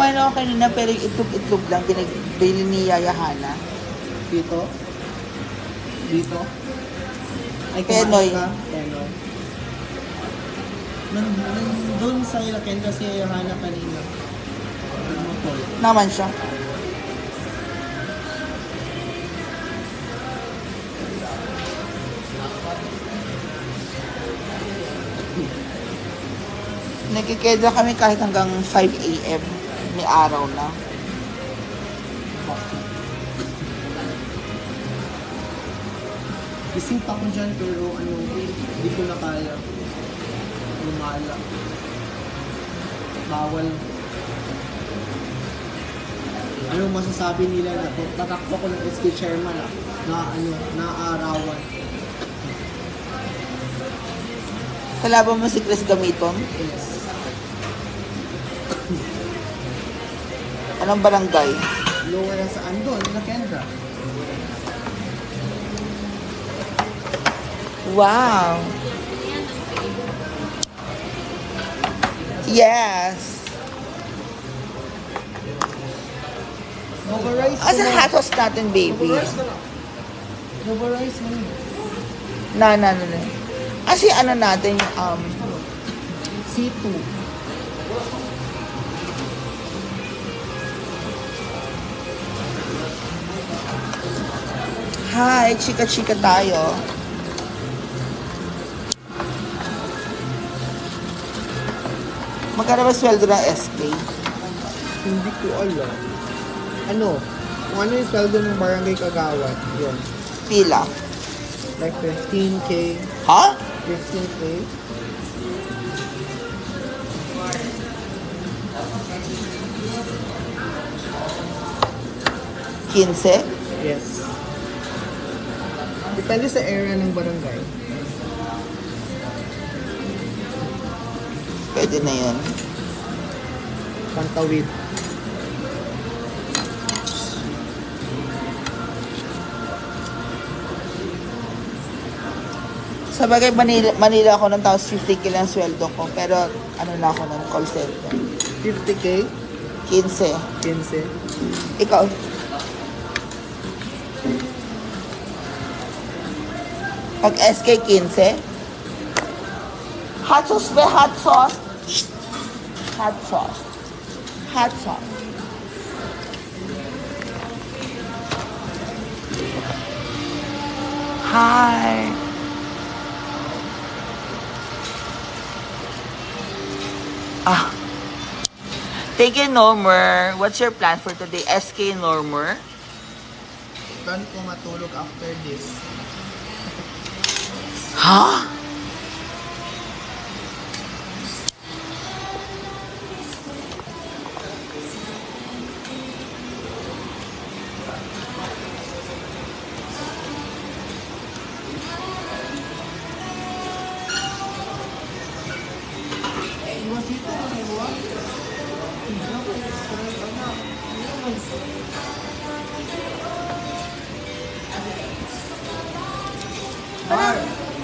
kumain ako kanina pero yung itlog-itlog lang bili ni Yaya Hana. Dito? Dito? Ay, Penoy. kumain ka? Penoy. Doon sa Ilocanda si Johanna kanina. Naman siya. Nagkikeda kami kahit hanggang 5 AM. May araw na. Isita ko dyan pero hindi ko na kaya. Lumala. Bawal. Anong masasabi nila na to? Tatakbo ko ng SK chairman naaarawan. Kalaban mo si Chris Gamiton? Yes. Anong barangay? Lower na saan doon? Na Kendra. Wow! Yes! Novarize Asa hatos natin, baby? Novarize mo yun. No. Kasi ano natin, C2. hi, chika-chika tayo. Magkano ba sweldo ng SK? Hindi ko alam. Kung ano yung sweldo ng barangay Kagawad, yun. Pila? Like 15K. Ha? 15K. Kinse? Yes. Depende sa area ng barangay. Pwede na yun. Pantawid. Sa bagay, Manila ako ng taos 50K lang sweldo ko. Pero ano na ako ng call center. 50K? 15. 15. Ikaw? Pag SK 15? Hot sauce ba? Hot sauce? Shh. Hot sauce. Hot sauce. Hi. Thank you, Normer. What's your plan for today? SK Normer? Plan ko matulog after this. Ha?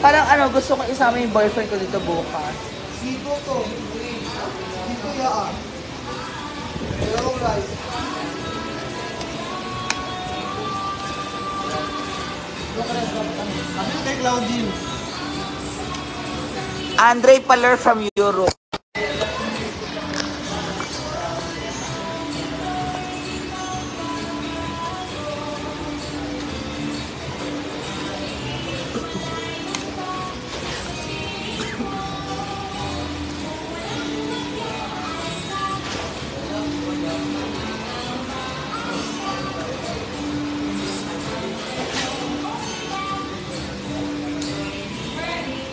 Parang ano, gusto ko isama yung boyfriend ko dito bukas. Sito to. Sito yaan. Hello guys. Ano kay Claudine? Andre Paler from Europe.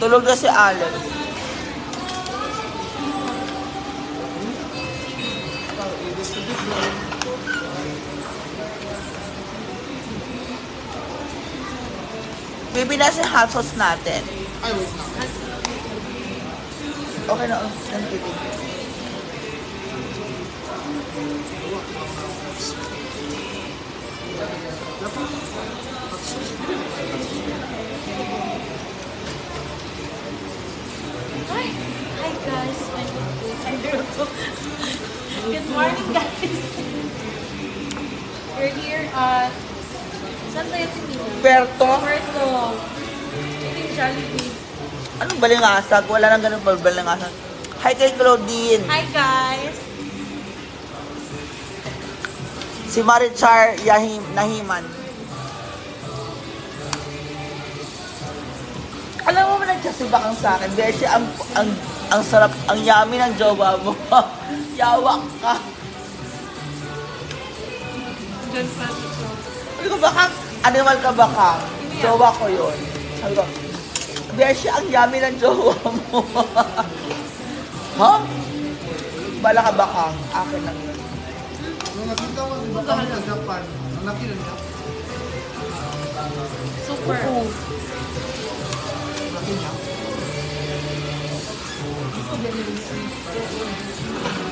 Tulog na si Alex. Baby, nasa hot sauce natin. Ay, wait. Okay na. Thank you. Hi guys, good morning guys. Saan tayo tingin? Puerto. Puerto. Eating Jollibee. Anong balingasag? Wala nang ganun pa balingasag. Hi kay Claudine. Hi guys! Si Marichar Nahiman. Alam mo ba nagkasibakang sa akin? Beshi, ang sarap, ang yummy ng jowa mo. Yawak ka. Diyan pa dito. Sabi ko, baka, animal ka baka? Jowa ko yun. Sabi ko, Beshi, ang yummy ng jowa mo. Ha? Bala ka baka? Akin lang yun. Nung nakita ko, di ba kami sa Japan? Ang laki na niya. Super. Laki niya.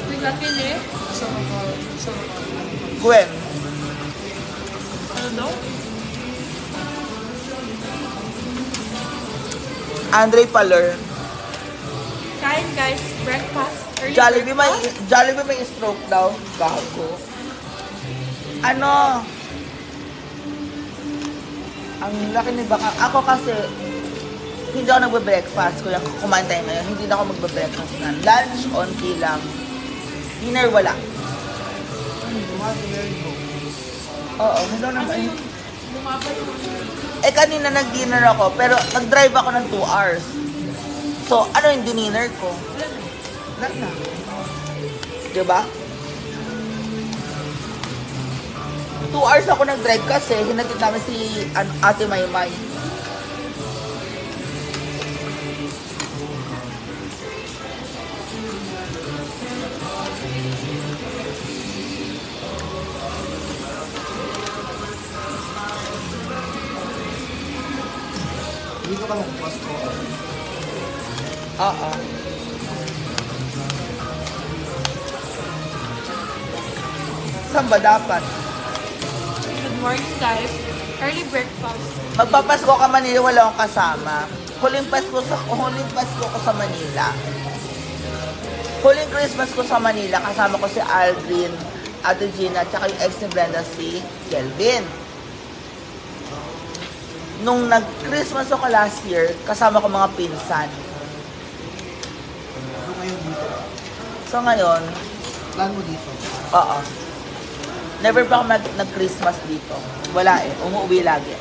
Tingnan eh. Gwen, Ano daw? Andre Paler. Kain guys. Breakfast. Early Jollibee may stroke daw. Gago. Ano? Ang laki ni baka. Ako kasi, hindi ako nagbe-breakfast. Kaya kumain tayo ngayon, hindi na ako magbe-breakfast na. Lunch, onti lang. Dinner, wala. Oo, hindi ako naman. Bumaba yung... Eh, kanina nag-dinner ako, pero nag-drive ako ng 2 hours. So, ano yung dinner ko? Wala na. Diba? 2 hours ako nag-drive kasi hinatid namin si Ate Maymay. Hindi ko ka magpas ko. Oo. Saan ba dapat? Good morning guys. Early breakfast. Magpapasko ka Manila, wala akong kasama. Huling Pasko ko sa Manila. Huling Christmas ko sa Manila, kasama ko si Aldrin, Ate Gina, tsaka yung ex ni Brenda, si Kelvin. Nung nag-Christmas ako last year, kasama ko mga pinsan. So ngayon dito. So ngayon, Plan mo dito. oo. Never pa ako nag-Christmas dito. Wala eh, umuwi lagi.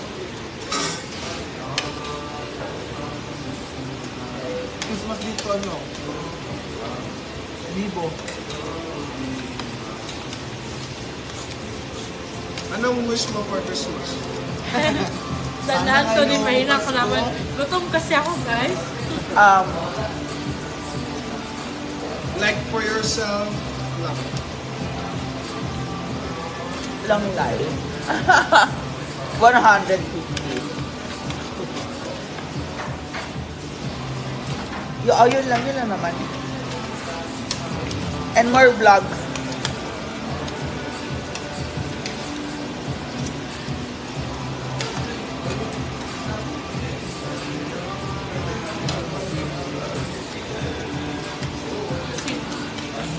Christmas dito ano? Vivo. Anong wish mo for Christmas? San Anthony, mahina ko naman. Gutom kasi ako guys. Like for yourself, lang. Long life. 150. Yun lang naman. And more vlogs.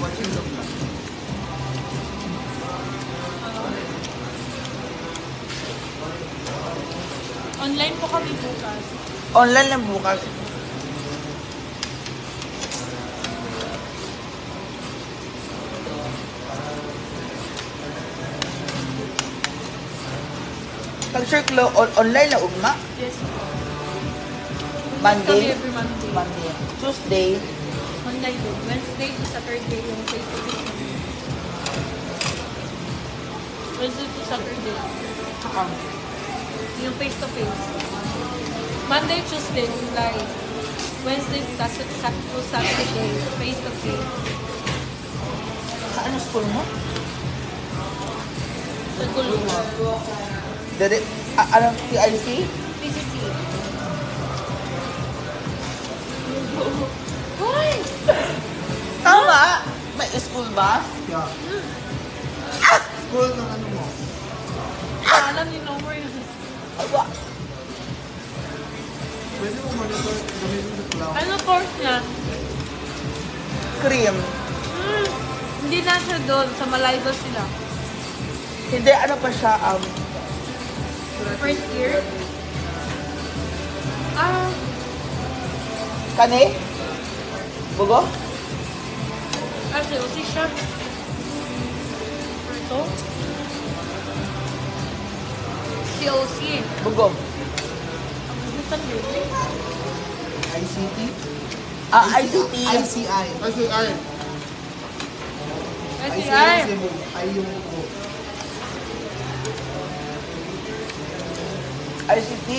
Watching the vlog. Online po kami bukas. Online lang bukas. Pag-share online lang ugma. Yes. Monday. Kami every Monday. Monday. Tuesday. Online din. Wednesday to Saturday yung face-to-face kami. Wednesday to Saturday. Yung face-to-face. Monday, Tuesday, live. Wednesday to Saturday, face-to-face. Ano school mo? Sa Gulunga. Anong TIC? PCC. Hoy! Tama! May school ba? Yeah. School ng ano mo? Alam ni Nomer yun. Aba, Pwede mo monitor gamitin sa cloud. Ano course niya? cream. Hindi na siya doon. Sa Malaydo sila. Hindi, ano pa siya, First year? kani? Bugo? Si siya. Ito? COC. Bugo. Saan yun? ICT? ICT. ICI. ICI. SCI. Cebu. Ay yung bugo. ICT.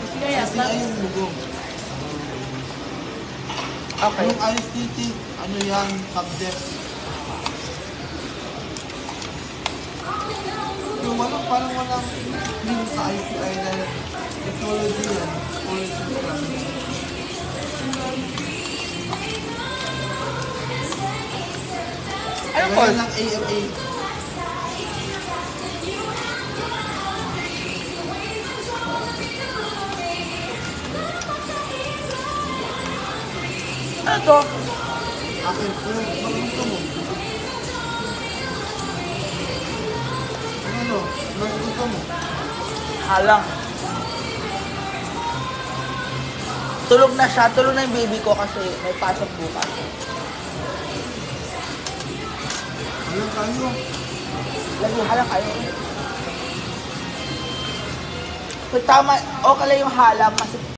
SCI yata. ICI yung bugo. Okay. Yung ICT, ano yan, subject. Yung parang walang link sa ICI na technology yan. Technology lang. Ano Gaya course? ng AMA. Ano to? Akin, maggusto mo. Ano? Maggusto mo. Halang. Tulog na siya. Tulog na yung baby ko kasi may pasok bukas. Alam kayo. Lagi halang kayo. Kung tama, okay lang yung halang kasi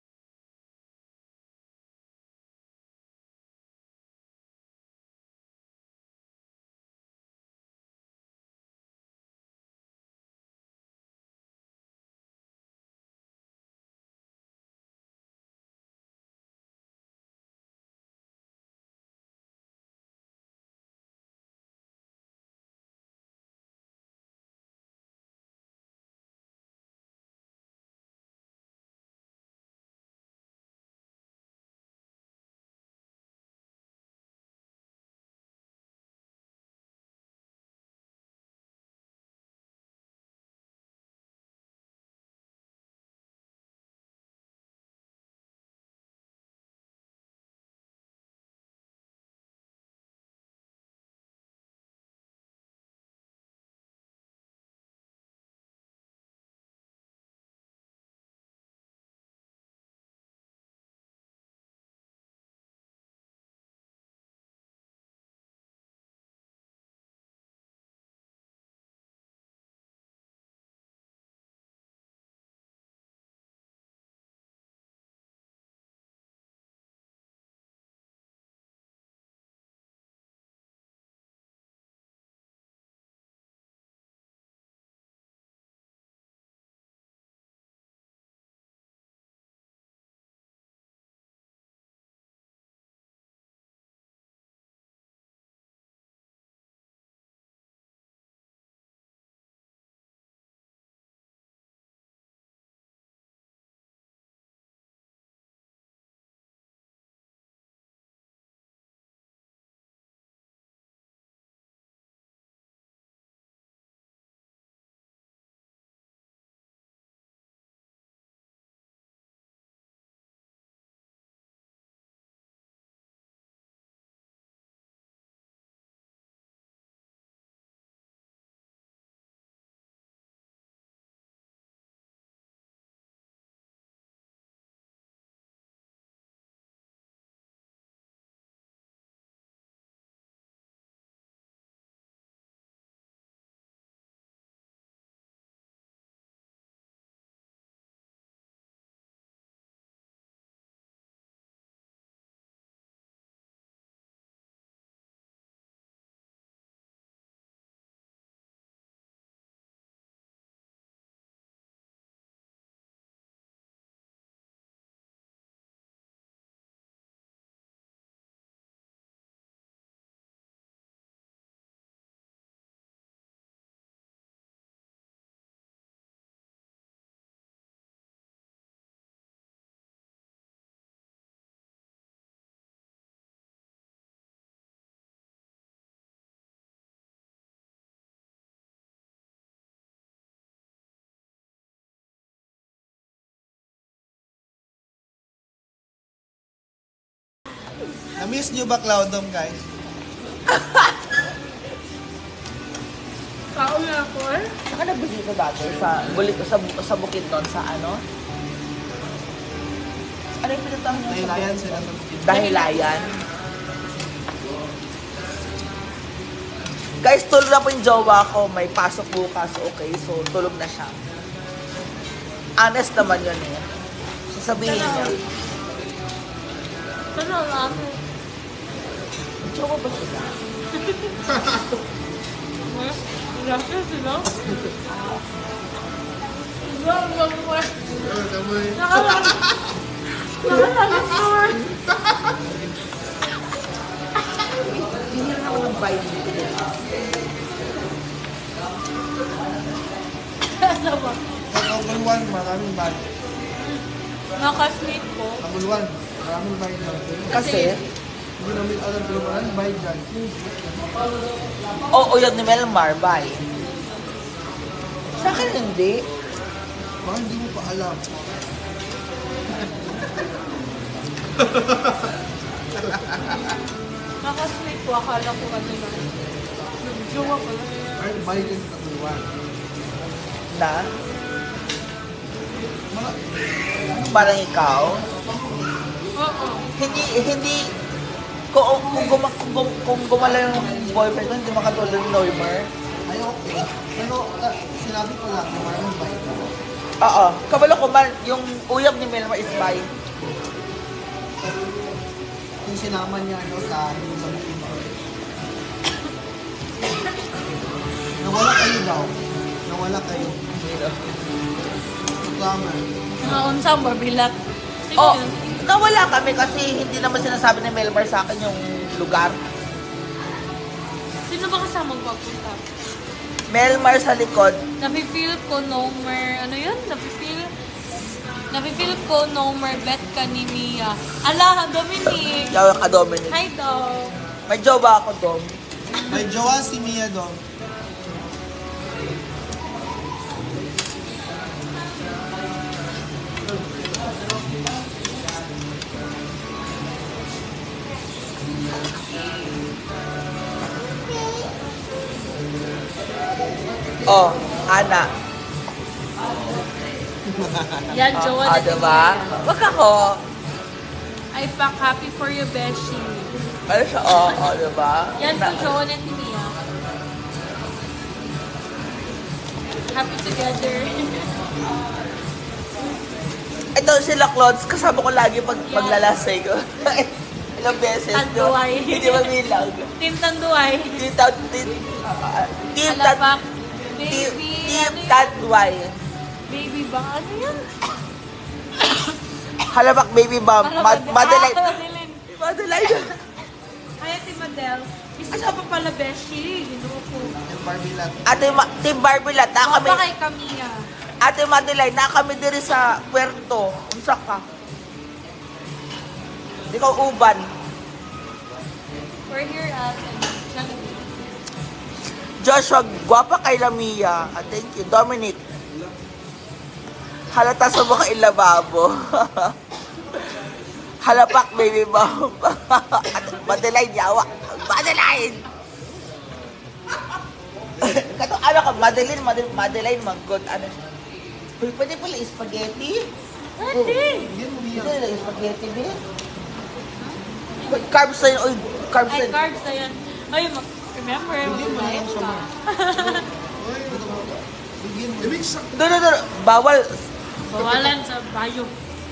Na-miss nyo ba Cloudom, guys? Tao na ako eh. Saka nagbisita dati sa bukid nun, sa ano? Ano yung pinuntahan niyo? Dahilayan sila sa bukid. Dahilayan. Guys, tulog na po yung jowa ko. May pasok bukas. Okay, so tulog na siya. Honest naman yun eh. Sasabihin niya. Sana lang. Jowa ba siya? Gracias, sila. Nakalangit mo. Hindi na ako nag-buy dito. Ano ba? Number 1, maraming bag. Nakasmate ko. Number 1, maraming bag lang. Kasi, Hindi namin alam pero maraming bag dyan. oo, yun ni Melmar, bye. Sa akin hindi. Baka hindi mo pa alam. Nakasmate ko. Akala ko ano lang. Nag-jowa pala. Maraming bag dyan sa number 1. Na? Parang ikaw? Oo. Hindi, kung gumala yung boyfriend ko, hindi makatulad ng Normer. Ay, okay. Pero sinabi ko lang na maraming bag. Oo, kabalo ko man, yung uyab ni Melmar is by. Yung sinama niya ano, sa bukid. Nawala kayo daw. Nawala kayo. Summer. Naunsang babilat. Oh, nawala kami kasi hindi naman sinasabi ni Melmar sa akin yung lugar. Sino ba kasama magpapunta? Melmar sa likod. Nafe-feel ko no more, ano yun? Nafe-feel ko no more bet ka ni Mia. Ala, Dominic! Yawa ka, Dominic. Hi, Dom! May jowa ako, Dom. May jowa si Mia doon. Oh, Ana. Yan, jowa na ni Diba? Mia. Wag ako. I pack happy for you, Beshi. Ano siya? Oh, diba? Yan po, jowa na ni Mia. Happy together. Ito sila, Clods. Kasama ko lagi pag Yan. maglalasay ko. Ilang beses. no? Tanduay. Hindi mabilang. Team Tanduay. Team Alapak. Baby. Ano yun? Tadway. Baby ba? Ano yun? Halabak baby bomb. Madeline. Madeline. Madeline. Kaya si Madel. Isa ka pa pala, Beshi. Ginoo ko. Yung Barbie lang. Team Barbie lahat. Na kami. Baka kay Camilla. Ate Madeline, na kami diri sa Puerto. Unsa ka? Ikaw uban. We're here at Joshua, gwapa kay Lamia. Thank you. Dominic. Halata sa mukha ilababo. Halapak, baby bomb. At Madeline, yawa. Madeline! Kato, ano ka, Madeline, mag-good, ano siya. Uy, pwede pala spaghetti? Pwede. Hindi mo Hindi Mia. na spaghetti, be. Uy, carbs na yun. Uy, carbs na Ay, yun. cards na yan. Ay, remember, Hindi mo na mag-diet lang siya, ka. ma. Bigyan mo. No. Bawal. Bawalan sa bayo.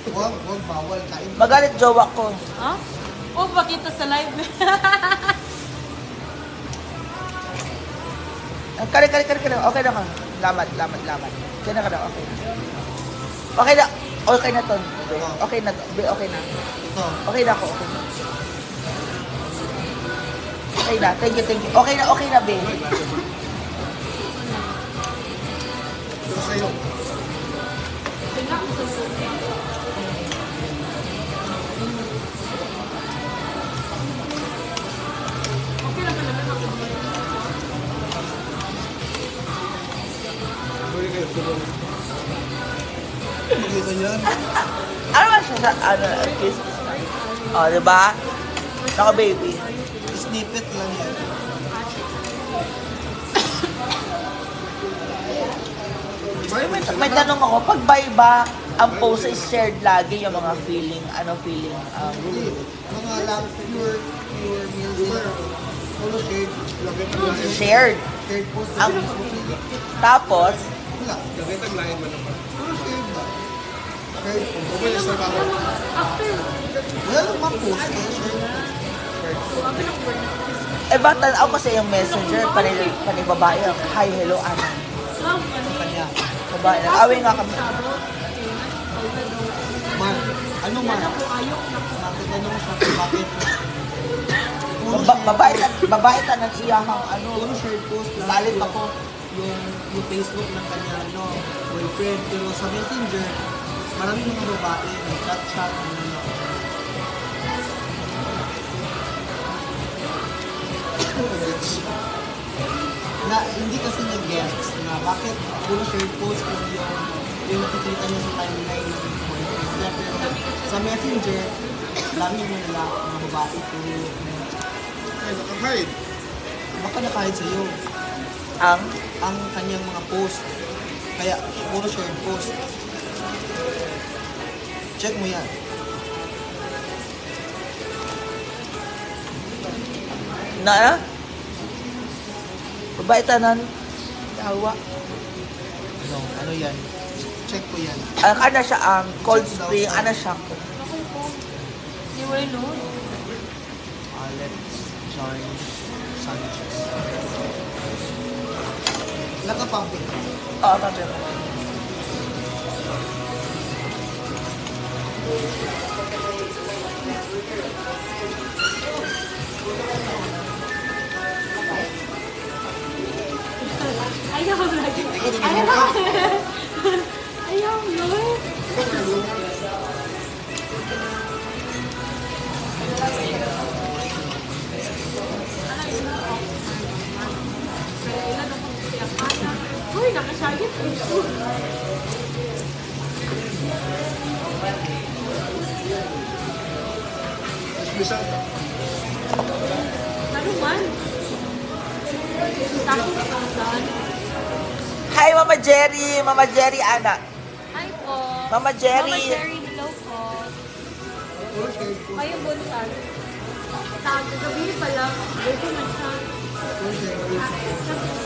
Huwag bawal. Kain. Magalit jowa ko. Ha? O, pakita sa live. Kare. Okay na ka. Lamat. Okay na ka na. Okay na. Okay na. Okay na to. Okay na to. Okay na. Ito. Okay na ako. Okay na. Okay na. Thank you. Okay na, babe. Ito sa'yo. Tingnan ko sa suki. Okay lang ka naman ako. Ito yan. Ano ba siya sa, kiss? Oh, diba? Saka baby. Snippet lang yan. may tanong ako, pag buy ba, ang post is shared lagi yung mga feeling, Hindi. Mga lang pure meals sila. Puro shared. shared. Shared post Ang- sa Facebook nila. Tapos, Wala. Puro shared ba? Shared post. After, Wala lang ma-post. Kaya shared post. sabi ng word. ba't tanaw kasi yung messenger, panay babae, hi, hello, ano, Love, ano Kanya. babae, nag-away nga kami. Man. Ano man? Ako ayaw na ko. Natatanong siya kung bakit. Puro Babae ta ng iyahang ano, Puro shared post lang. galit ako. Yung Facebook ng kanya, boyfriend. Pero sa Messenger, maraming mga babae, nag-chat-chat, na hindi kasi nag-gets na bakit puro shared post kung yung nakikita niya sa timeline ng boyfriend niya. Pero sa Messenger, dami mo nila mga babae puro Ay, nakahide. baka nakahid sa'yo Ang ang kanyang mga post. Kaya puro shared post. Check mo yan. na babae tanan tawa. Ano yan? Check ko yan. Ano siya, Cold Spring, ano siya? Ako po. Hindi mo rin noon. Alex Charles Sanchez. Naka-public. Oo, sabi mo. Ayaw lagi. Ayaw. Ayaw, Lord. Uy, nakasagit. Ano man? Takot ka saan? Hi, Mama Jerry! Mama Jerry, anak. Hi po. Mama Jerry. Mama Jerry, hello po. Puro shared post. Kayo buntag. Sa gabi pa lang, dito na siya. Puro shared post.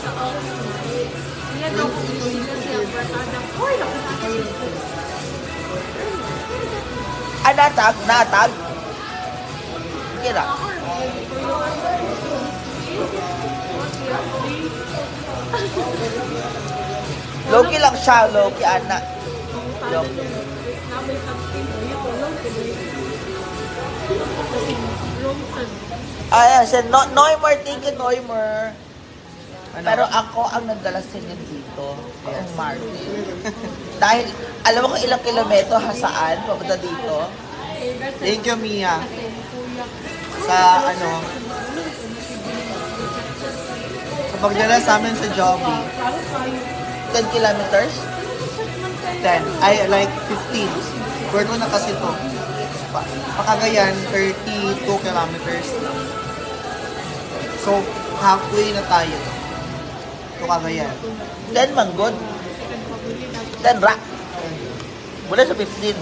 Sa office. Yan daw kung busy kasi ang barkada. Uy, nakasagit. Natag? Natag? Kira. Loki lang siya, Loki, anak. Loki. Ayan, siya, Neumer, thank you, Neumer. Pero ako ang nagdala sa inyo dito, ang Martin. Dahil, alam mo kung ilang kilometro saan, papunta dito? Thank you, Mia. Sa sa pagdala sa amin sa Joby. 10 kilometers? 10. Ay, like 15. Puerto na kasi to. Pakagayan, 32 kilometers. So, halfway na tayo. To Cagayan. 10 manggod. 10 ra. Mula sa 15.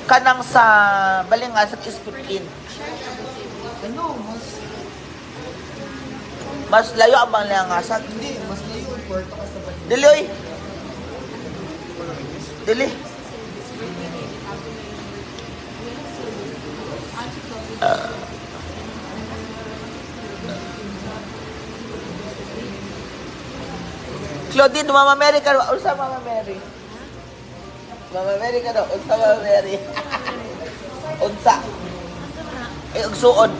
Kanang sa Balingasag is 15. Ano, Mas layo ang Balingasag. hindi, mas layo ang Puerto ka sa Balingasag. Dili, oy. Dili. Claudine, Mama Mary ka. Unsa Mama Mary? Mama Mary ka daw. Unsa Mama Mary? Unsa? Ugsuon.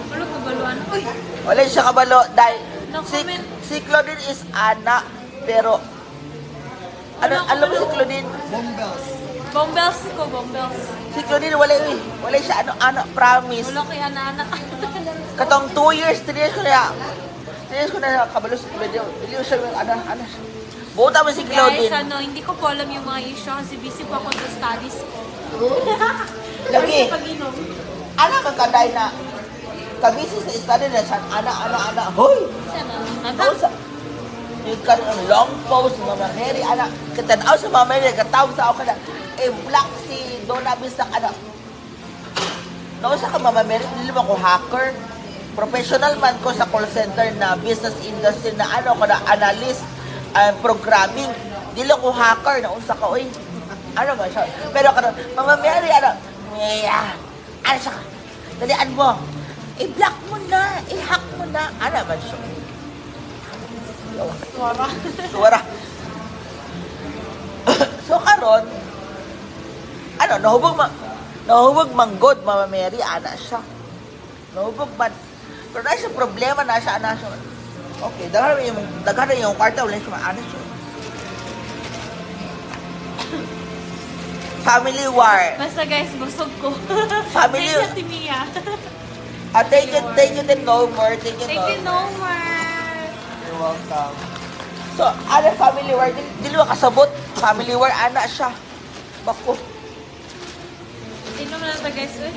Ano ko baluan? Uy, Wala siya kabalo. Dahil No si, comment. si Claudine is Ana. Pero, alam mo si Claudine? Bombells. bombbells ko, bombbells. Si Claudine, wala siya, promise. Wala kay anak-anak. Katong 2 years, 3 years ko na, 3 years ko na kabalo si Claudine. Hindi ko siya, buta mo si Guys, Claudine. hindi ko po alam yung mga issue kasi busy po ako sa studies ko. Lagi, Pag-inom. anak ang kaday na, kabisi sa study na siya, ana, hoy! Sana, Ano sa, karon ang long post Mama Mary anak katanaw sa Mama Mary katawag sa ako na black si Donna Bistak anak. Nausa ka Mama Mary, dili mo ko hacker. Professional man ko sa call center na business industry na ano ko na analyst programming. Dili ko hacker na unsa ka oy. Ano ba siya? Pero karon Mama Mary ano? Ano siya? Dalian mo. I-block mo na, i-hack mo na. Ano ba siya? Suwara. So karon ano, nahubog manggod, Mama Mary, ana siya. Nahubog man. Pero na siya problema, na siya. Okay, daghan yung kwarta, wala siya maana siya. Family war. Basta guys, busog ko. Family- Thank you, Timia. Thank you then no more. Thank you Thank you, no more. Nomar. You're welcome. So, ano family war? Dili mo kasabot. Family war, ana siya. Bako. Sino mo lang ito guys? Eh?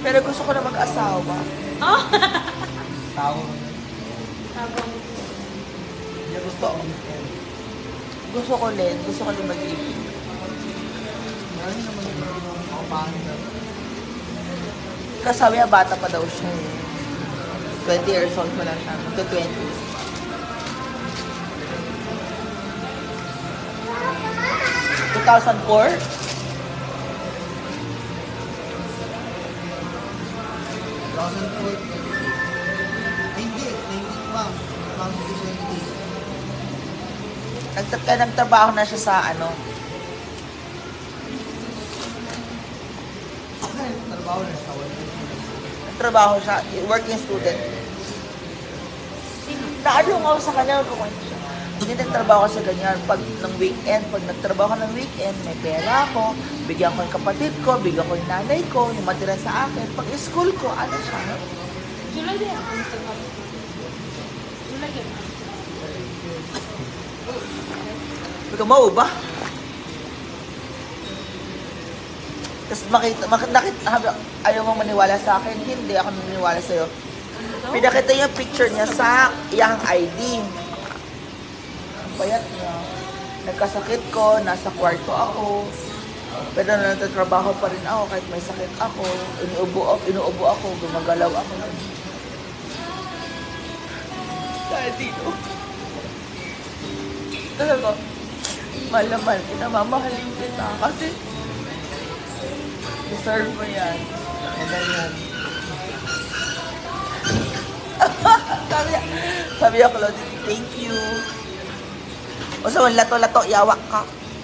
Pero gusto ko na mag-asawa. Oh! Tao. Tabang. Hindi gusto ako mag-end. Gusto ko din mag-ibig. Marami naman yung kaupahan na. Kasabi niya, bata pa daw siya. 20 years old pa lang siya. Magto 20. ...2004? 2004. Ay, hindi. 91. 2020. Nagtrabaho na siya sa ano. Trabaho na siya. Nagtrabaho siya, working student. Naadungaw sa kanya, kukwento siya. Hindi nagtrabaho sa ganyan. Pag ng weekend, pag nagtrabaho ng weekend, may pera ako, bigyan ko yung kapatid ko, bigyan ko yung nanay ko, yung matira sa akin. Pag school ko, ano siya? July din ako sa kapit. July din. Ikaw mo ba? Tapos ayaw mong maniwala sa akin, hindi ako naniniwala sa'yo. Pinakita yung picture niya sa iyang ID. Ang payat niya. Nagkasakit ko, nasa kwarto ako. Pero natatrabaho pa rin ako kahit may sakit ako. Inuubo ako, gumagalaw ako. Dahil dito. Kasi ko, malaman, pinamamahalin kita. Kasi, deserve mo yan. Mabay yan. sabi niya, Claudine, thank you. O sa lato-lato, yawak ka.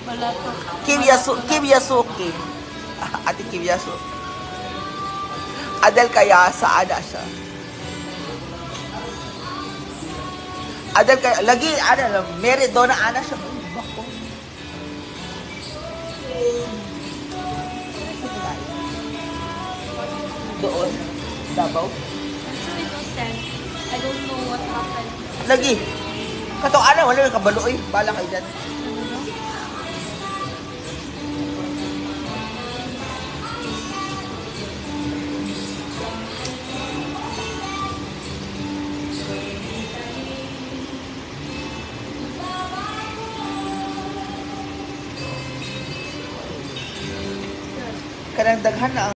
Wala to. Kim Yasuki. Ate Kim Yasuki. Adel kaya sa ada siya. Adel kaya, lagi, Mary Donna Ana siya. Ay, bako. Doon, Davao. Actually, no sense. I don't know what happened. Lagi. Katong ana, wala yung kabalo. Uy, bala kayo dyan. Kanang daghan na ang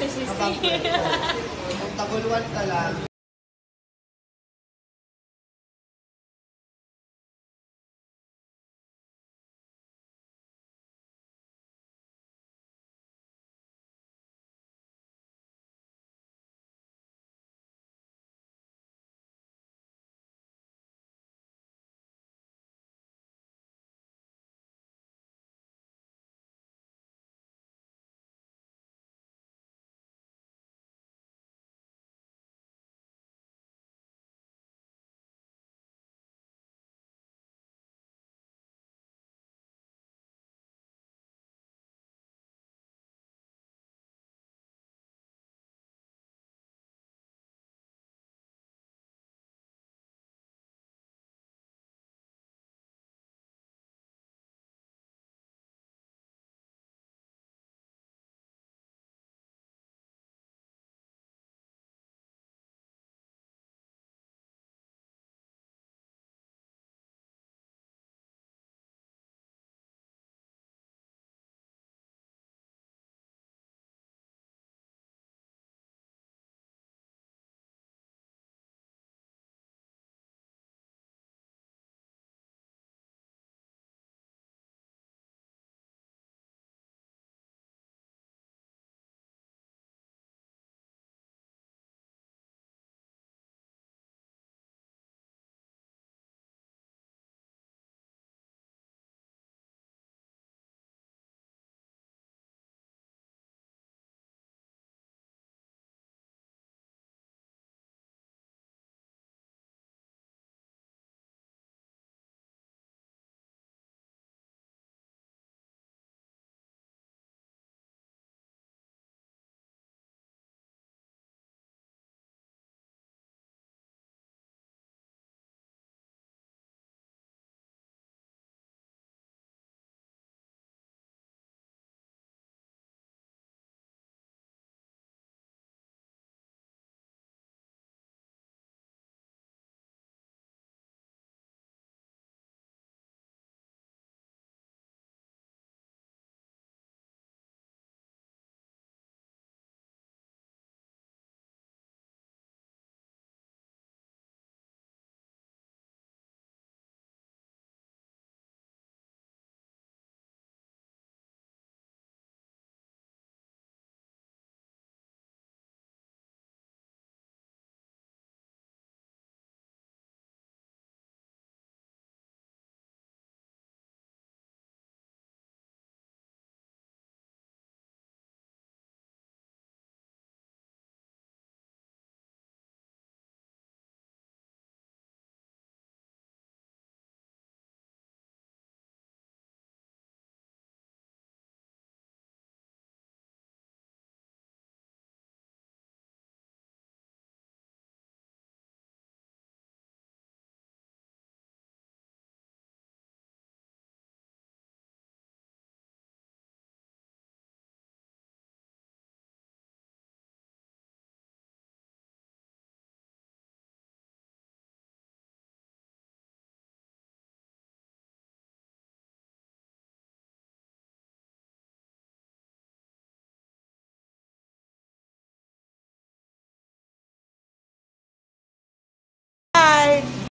si Habang Sisi. kung tagulwan ka lang,